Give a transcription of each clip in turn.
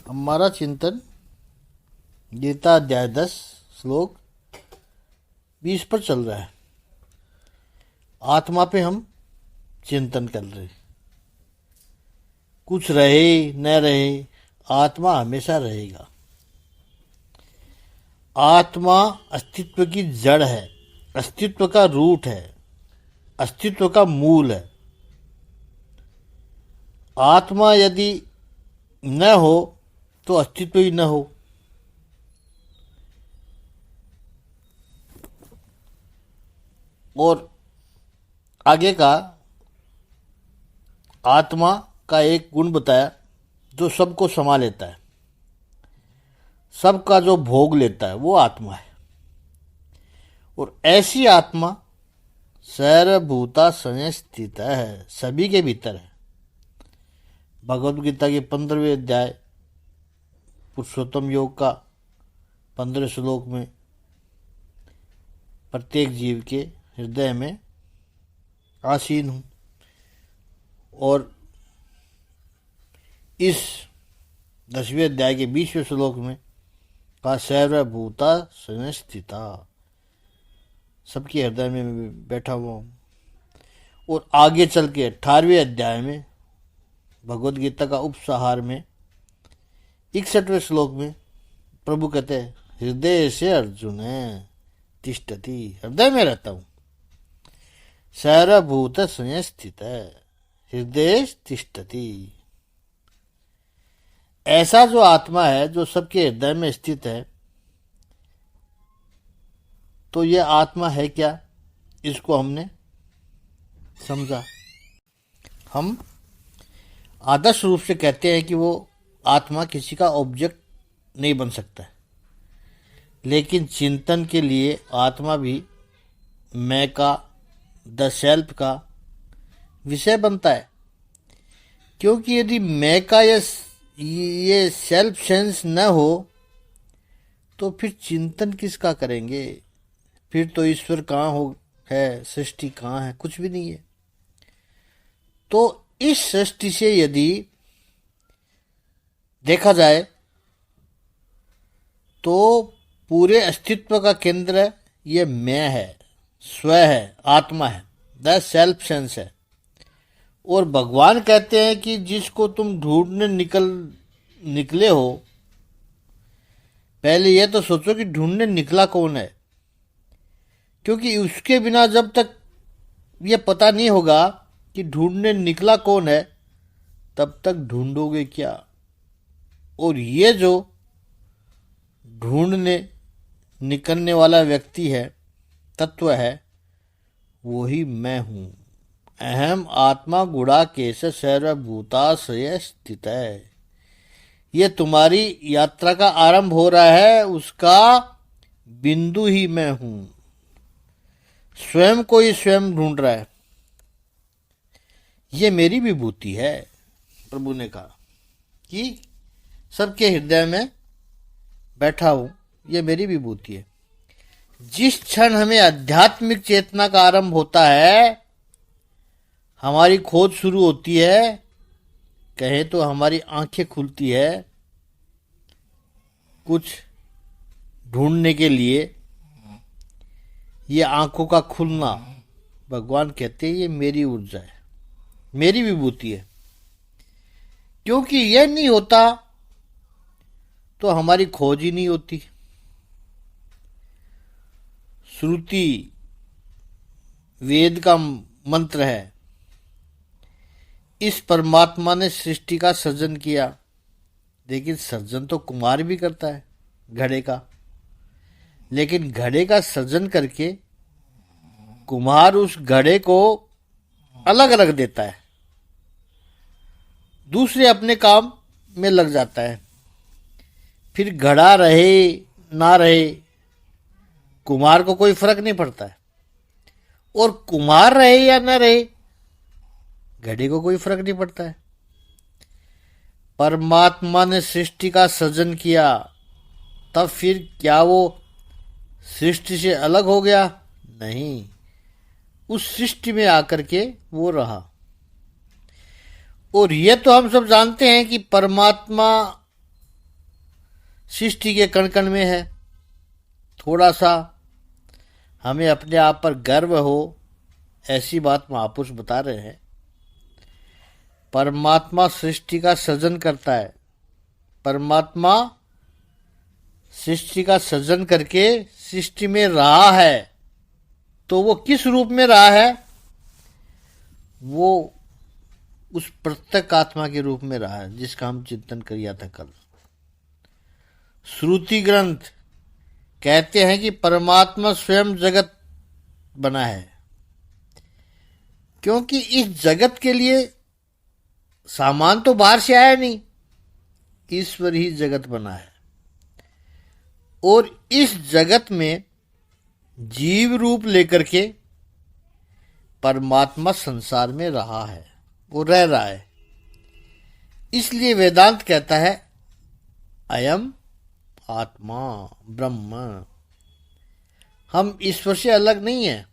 हमारा चिंतन गीता अध्याय 10 श्लोक 20 पर चल रहा है। आत्मा पे हम चिंतन कर रहे। कुछ रहे न रहे, आत्मा हमेशा रहेगा। आत्मा अस्तित्व की जड़ है, अस्तित्व का रूट है, अस्तित्व का मूल है। आत्मा यदि न हो तो अस्तित्व ही न हो। और आगे का आत्मा का एक गुण बताया जो सबको समा लेता है, सबका जो भोग लेता है वो आत्मा है। और ऐसी आत्मा सर्वभूता संयत स्थित है, सभी के भीतर है। भगवद गीता के 15वें अध्याय पुरुषोत्तम योग का 15 श्लोक में प्रत्येक जीव के हृदय में आसीन हूँ। और इस 10वें अध्याय के 20वें श्लोक में कहा सर्वभूता संयत स्थिता, सबके हृदय में मैं बैठा हुआ हूँ। और आगे चल के 18वें अध्याय में भगवद गीता का उपसंहार में 61वें श्लोक में प्रभु कहते हैं हृदय से अर्जुन तिष्ठति, हृदय में रहता हूं। सर्वभूत संयत स्थित है, हृदय तिष्ठति। ऐसा जो आत्मा है जो सबके हृदय में स्थित है, तो यह आत्मा है क्या, इसको हमने समझा। हम आदर्श रूप से कहते हैं कि वो आत्मा किसी का ऑब्जेक्ट नहीं बन सकता है, लेकिन चिंतन के लिए आत्मा भी मैं का, द सेल्फ का विषय बनता है। क्योंकि यदि मैं का ये सेल्फ सेंस न हो तो फिर चिंतन किसका करेंगे? फिर तो ईश्वर कहाँ हो है, सृष्टि कहाँ है, कुछ भी नहीं है। तो इस सृष्टि से यदि देखा जाए तो पूरे अस्तित्व का केंद्र ये मैं है, स्व है, आत्मा है, द सेल्फ सेंस है। और भगवान कहते हैं कि जिसको तुम ढूंढने निकले हो, पहले ये तो सोचो कि ढूंढने निकला कौन है। क्योंकि उसके बिना जब तक ये पता नहीं होगा कि ढूंढने निकला कौन है, तब तक ढूंढोगे क्या। और ये जो ढूंढने निकलने वाला व्यक्ति है, तत्व है, वो ही मैं हूं। अहम आत्मा गुणाकेश सर्वभूताश्रय स्थित है। ये तुम्हारी यात्रा का आरंभ हो रहा है, उसका बिंदु ही मैं हूं। स्वयं को ही स्वयं ढूंढ रहा है। ये मेरी विभूति है। प्रभु ने कहा कि सबके हृदय में बैठा हूं, ये मेरी विभूति है। जिस क्षण हमें आध्यात्मिक चेतना का आरंभ होता है, हमारी खोज शुरू होती है, कहे तो हमारी आंखें खुलती है कुछ ढूंढने के लिए। ये आंखों का खुलना, भगवान कहते हैं ये मेरी ऊर्जा है, मेरी विभूति है। क्योंकि यह नहीं होता तो हमारी खोज ही नहीं होती। श्रुति वेद का मंत्र है, इस परमात्मा ने सृष्टि का सृजन किया। लेकिन सृजन तो कुमार भी करता है घड़े का, लेकिन घड़े का सृजन करके कुम्हार उस घड़े को अलग रख देता है, दूसरे अपने काम में लग जाता है। फिर घड़ा रहे ना रहे, कुम्हार को कोई फर्क नहीं पड़ता है। और कुम्हार रहे या ना रहे, घड़े को कोई फर्क नहीं पड़ता है। परमात्मा ने सृष्टि का सृजन किया, तब फिर क्या वो सृष्टि से अलग हो गया? नहीं, उस सृष्टि में आकर के वो रहा। और ये तो हम सब जानते हैं कि परमात्मा सृष्टि के कण कण में है। थोड़ा सा हमें अपने आप पर गर्व हो, ऐसी बात महापुरुष बता रहे हैं। परमात्मा सृष्टि का सृजन करता है। परमात्मा सृष्टि का सृजन करके सृष्टि में रहा है। तो वो किस रूप में रहा है? वो उस प्रत्येक आत्मा के रूप में रहा है, जिसका हम चिंतन किया था कल। श्रुति ग्रंथ कहते हैं कि परमात्मा स्वयं जगत बना है, क्योंकि इस जगत के लिए सामान तो बाहर से आया नहीं, ईश्वर ही जगत बना है। और इस जगत में जीव रूप लेकर के परमात्मा संसार में रहा है, वो रह रहा है। इसलिए वेदांत कहता है अयम आत्मा ब्रह्म। हम ईश्वर से अलग नहीं है।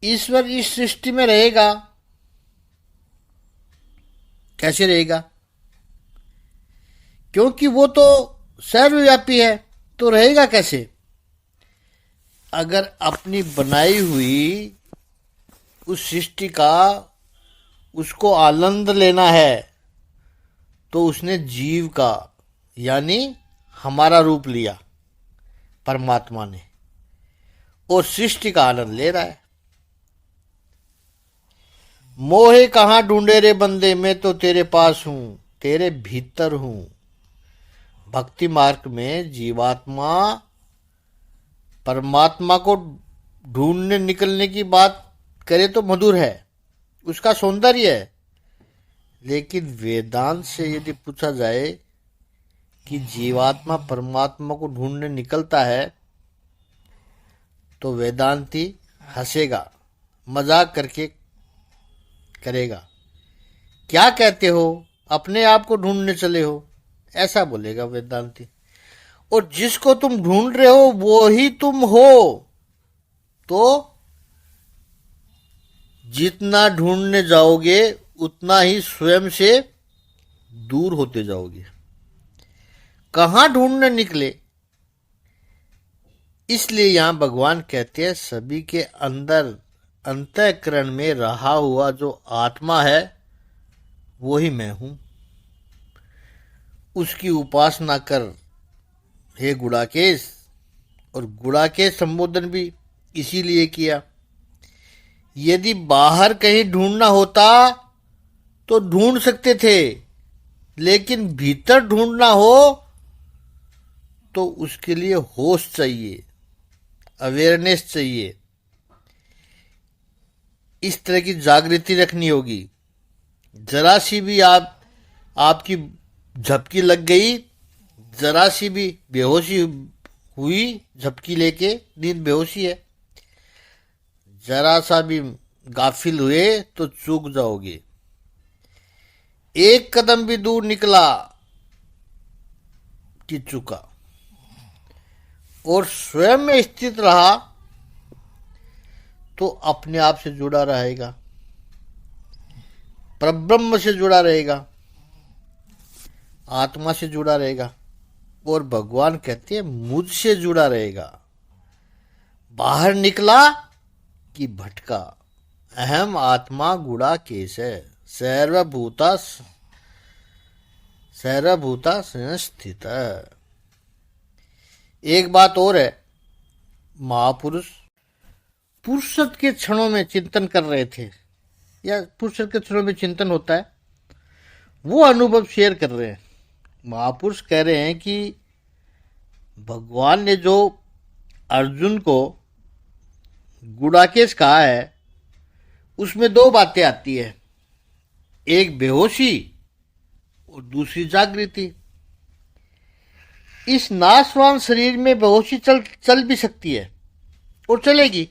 ईश्वर इस सृष्टि में रहेगा। कैसे रहेगा? क्योंकि वो तो सर्वव्यापी है, तो रहेगा कैसे? अगर अपनी बनाई हुई उस सृष्टि का उसको आनंद लेना है, तो उसने जीव का यानी हमारा रूप लिया परमात्मा ने, और सृष्टि का आनंद ले रहा है। मोहे कहाँ ढूंढे रे बंदे, मैं तो तेरे पास हूं, तेरे भीतर हूं। भक्ति मार्ग में जीवात्मा परमात्मा को ढूंढने निकलने की बात करे तो मधुर है, उसका सौंदर्य है। लेकिन वेदांत से यदि पूछा जाए कि जीवात्मा परमात्मा को ढूंढने निकलता है, तो वेदांती हंसेगा, मजाक करके करेगा। क्या कहते हो, अपने आप को ढूंढने चले हो, ऐसा बोलेगा वेदांती। और जिसको तुम ढूंढ रहे हो वो ही तुम हो। तो जितना ढूंढने जाओगे उतना ही स्वयं से दूर होते जाओगे। कहां ढूंढने निकले? इसलिए यहां भगवान कहते हैं सभी के अंदर अंतःकरण में रहा हुआ जो आत्मा है वो ही मैं हूं। उसकी उपासना कर हे गुड़ाकेश। और गुड़ाकेश संबोधन भी इसीलिए किया। यदि बाहर कहीं ढूंढना होता तो ढूंढ सकते थे, लेकिन भीतर ढूंढना हो तो उसके लिए होश चाहिए, अवेयरनेस चाहिए। इस तरह की जागृति रखनी होगी। जरा सी भी आपकी झपकी लग गई, जरा सी भी बेहोशी हुई, झपकी लेके, नींद बेहोशी है, जरा सा भी गाफिल हुए तो चूक जाओगे। एक कदम भी दूर निकला कि चूका। और स्वयं में स्थित रहा तो अपने आप से जुड़ा रहेगा, परब्रह्म से जुड़ा रहेगा, आत्मा से जुड़ा रहेगा। और भगवान कहते हैं मुझसे जुड़ा रहेगा। बाहर निकला कि भटका। अहम आत्मा गुड़ा केश है, सर्वभूता संस्थित। एक बात और है, महापुरुष फुर्सत के क्षणों में चिंतन कर रहे थे, या फुर्सत के क्षणों में चिंतन होता है, वो अनुभव शेयर कर रहे हैं। महापुरुष कह रहे हैं कि भगवान ने जो अर्जुन को गुड़ाकेश कहा है, उसमें दो बातें आती है, एक बेहोशी और दूसरी जागृति। इस नाशवान शरीर में बेहोशी चल भी सकती है और चलेगी,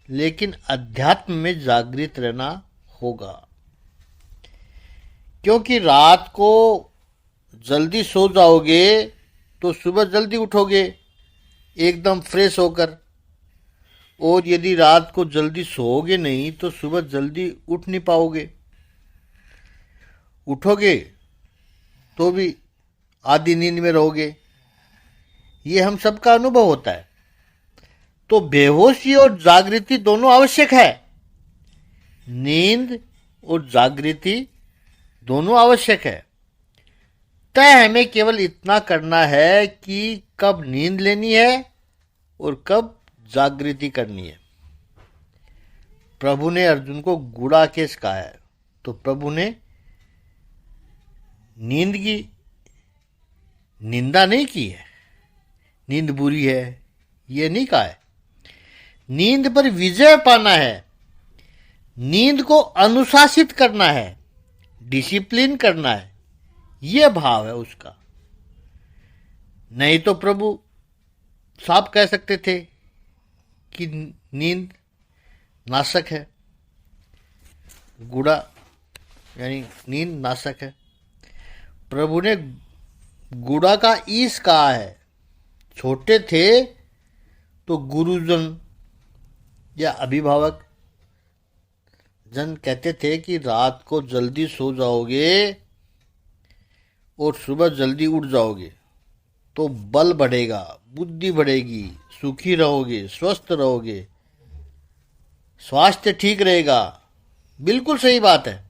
लेकिन अध्यात्म में जागृत रहना होगा। क्योंकि रात को जल्दी सो जाओगे तो सुबह जल्दी उठोगे एकदम फ्रेश होकर, और यदि रात को जल्दी सोओगे नहीं तो सुबह जल्दी उठ नहीं पाओगे। उठोगे तो भी आधी नींद में रहोगे, ये हम सबका अनुभव होता है। तो बेहोशी और जागृति दोनों आवश्यक है। नींद और जागृति दोनों आवश्यक है। तय हमें केवल इतना करना है कि कब नींद लेनी है और कब जागृति करनी है। प्रभु ने अर्जुन को गूढ़ाकेश कहा है, तो प्रभु ने नींद की निंदा नहीं की है, नींद बुरी है ये नहीं कहा है। नींद पर विजय पाना है, नींद को अनुशासित करना है, डिसिप्लिन करना है, ये भाव है उसका। नहीं तो प्रभु साफ कह सकते थे कि नींद नाशक है, गुड़ा यानी नींद नाशक है। प्रभु ने गुड़ा का ईस कहा है। छोटे थे तो गुरुजन या अभिभावक जन कहते थे कि रात को जल्दी सो जाओगे और सुबह जल्दी उठ जाओगे तो बल बढ़ेगा, बुद्धि बढ़ेगी, सुखी रहोगे, स्वस्थ रहोगे, स्वास्थ्य ठीक रहेगा। बिल्कुल सही बात है।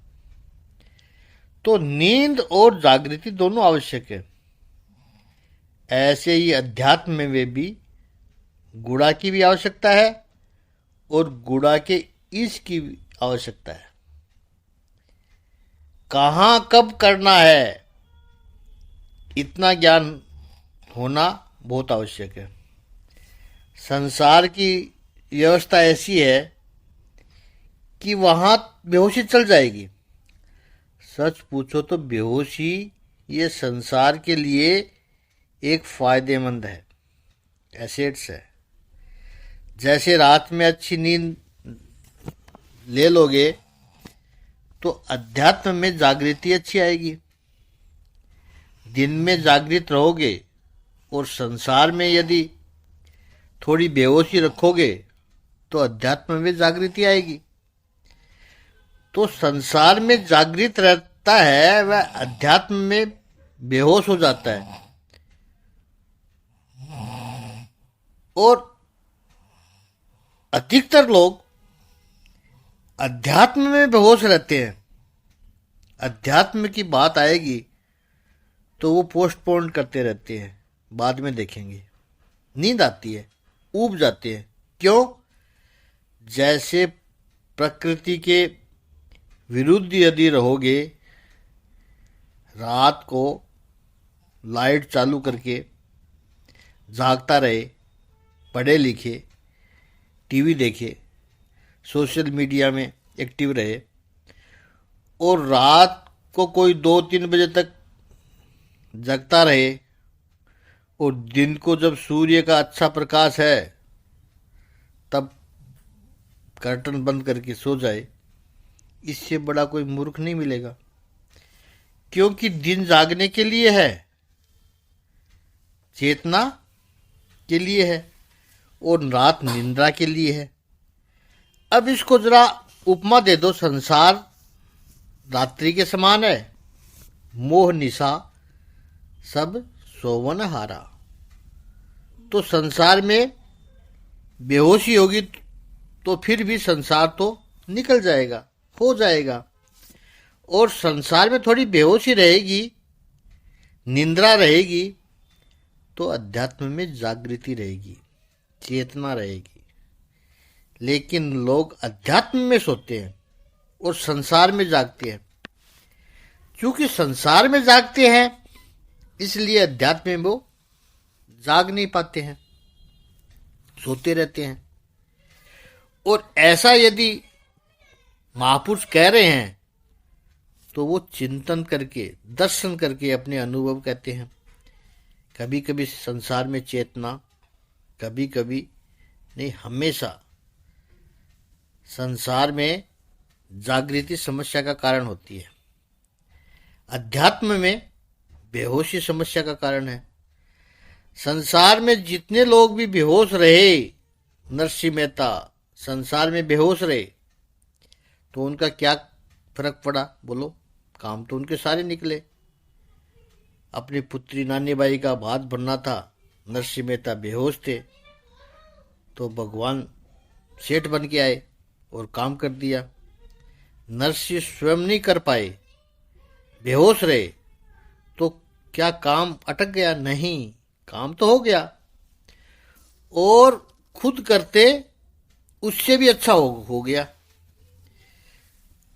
तो नींद और जागृति दोनों आवश्यक है। ऐसे ही अध्यात्म में भी गुड़ा की भी आवश्यकता है और गुड़ा के ईश की भी आवश्यकता है। कहां कब करना है, इतना ज्ञान होना बहुत आवश्यक है। संसार की व्यवस्था ऐसी है कि वहां बेहोशी चल जाएगी। सच पूछो तो बेहोशी ये संसार के लिए एक फायदेमंद है, एसेट्स है। जैसे रात में अच्छी नींद ले लोगे तो अध्यात्म में जागृति अच्छी आएगी। दिन में जागृत रहोगे और संसार में यदि थोड़ी बेहोशी रखोगे तो अध्यात्म में जागृति आएगी। तो संसार में जागृत रहता है वह अध्यात्म में बेहोश हो जाता है। और अधिकतर लोग अध्यात्म में बेहोश रहते हैं। अध्यात्म की बात आएगी तो वो पोस्टपोन करते रहते हैं, बाद में देखेंगे। नींद आती है, ऊब जाते हैं। क्यों? जैसे प्रकृति के विरुद्ध यदि रहोगे, रात को लाइट चालू करके जागता रहे, पढ़े लिखे, टीवी देखे, सोशल मीडिया में एक्टिव रहे और रात को कोई 2-3 बजे तक जगता रहे और दिन को जब सूर्य का अच्छा प्रकाश है तब कर्टन बंद करके सो जाए, इससे बड़ा कोई मूर्ख नहीं मिलेगा। क्योंकि दिन जागने के लिए है, चेतना के लिए है और रात निंद्रा के लिए है। अब इसको जरा उपमा दे दो। संसार रात्रि के समान है, मोह निशा सब सोवन हारा। तो संसार में बेहोशी होगी तो फिर भी संसार तो निकल जाएगा, हो जाएगा। और संसार में थोड़ी बेहोशी रहेगी, निंद्रा रहेगी, तो अध्यात्म में जागृति रहेगी, चेतना रहेगी। लेकिन लोग अध्यात्म में सोते हैं और संसार में जागते हैं। क्योंकि संसार में जागते हैं इसलिए अध्यात्म में वो जाग नहीं पाते हैं, सोते रहते हैं। और ऐसा यदि महापुरुष कह रहे हैं तो वो चिंतन करके, दर्शन करके अपने अनुभव कहते हैं। कभी कभी संसार में चेतना, कभी कभी नहीं, हमेशा संसार में जागृति समस्या का कारण होती है। अध्यात्म में बेहोशी समस्या का कारण है। संसार में जितने लोग भी बेहोश रहे, नरसिंह मेहता संसार में बेहोश रहे, तो उनका क्या फर्क पड़ा? बोलो, काम तो उनके सारे निकले। अपनी पुत्री नानीबाई का भात भरना था। नरसिंह मेहता बेहोश थे, तो भगवान सेठ बन के आए और काम कर दिया। नरसिंह स्वयं नहीं कर पाए, बेहोश रहे, तो क्या काम अटक गया? नहीं, काम तो हो गया, और खुद करते उससे भी अच्छा हो गया।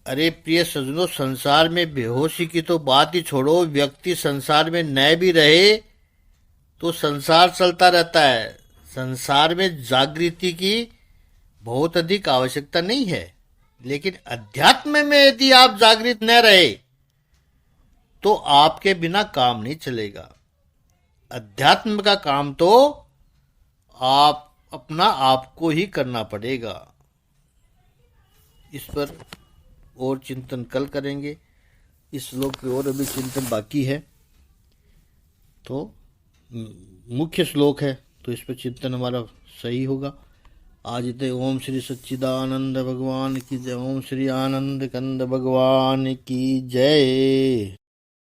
अरे प्रिय सज्जनों, संसार में बेहोशी की तो बात ही छोड़ो, व्यक्ति संसार में न भी रहे तो संसार चलता रहता है। संसार में जागृति की बहुत अधिक आवश्यकता नहीं है, लेकिन अध्यात्म में यदि आप जागृत न रहे तो आपके बिना काम नहीं चलेगा। अध्यात्म का काम तो आप अपना आपको ही करना पड़ेगा। इस पर और चिंतन कल करेंगे। इस श्लोक की और अभी चिंतन बाकी है, तो मुख्य श्लोक है, तो इस पर चिंतन हमारा सही होगा। आज इतने। ओम श्री सच्चिदानंद भगवान की जय। ओम श्री आनंद कंद भगवान की जय।